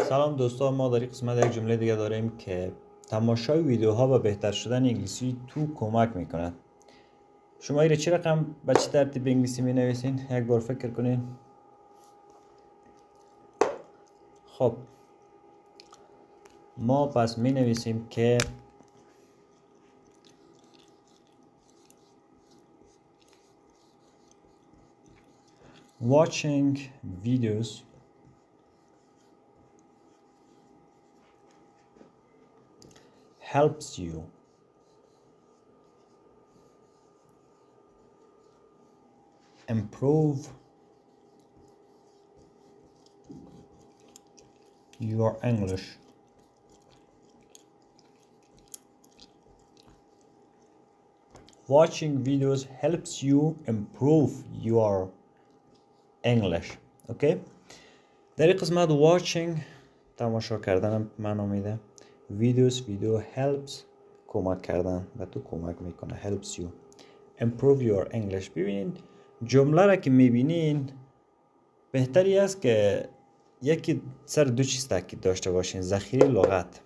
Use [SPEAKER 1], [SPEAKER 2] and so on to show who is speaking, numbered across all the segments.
[SPEAKER 1] سلام دوستان، ما در این قسمت یک جمله دیگه داریم که تماشای ویدیوها به بهتر شدن انگلیسی تو کمک میکند. شما ایره چه رقم به چه ترتیب انگلیسی می نویسین؟ یک بار فکر کنین. خب ما پس می نویسیم که watching videos helps you improve your English. Watching videos helps you improve your English. اوکی؟ در این قسمت watching تماشا کردن معنا میده. ویدیو helps کمک کردن و تو کمک میکنه. helps you improve your English. ببینین جمله را که میبینین بهتری است که یکی سر دو چیز تاکید داشته باشین. ذخیره لغت.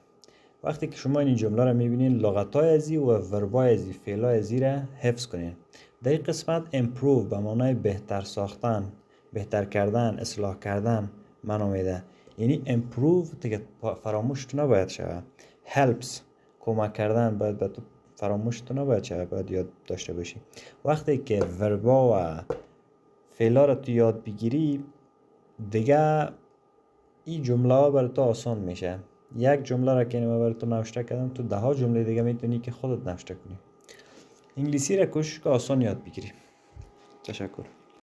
[SPEAKER 1] وقتی که شما این جمله را میبینین لغت‌های ازی و وربای ازی فعلای ازی را حفظ کنین. در این قسمت improve به معنای بهتر ساختن، بهتر کردن، اصلاح کردن معنا میده. یعنی improve دیگه فراموش تو نباید شود. helps کمک کردن باید به تو فراموش تو نباید شود، باید یاد داشته باشی. وقتی که وربا و فعلا را تو یاد بگیری دیگه این جمله ها برای تو آسان میشه. یک جمله را که من برای تو نوشته کردم تو 10 جمله دیگه میتونی که خودت نوشته کنی. انگلیسی را کوشش که آسان یاد بگیری. تشکر.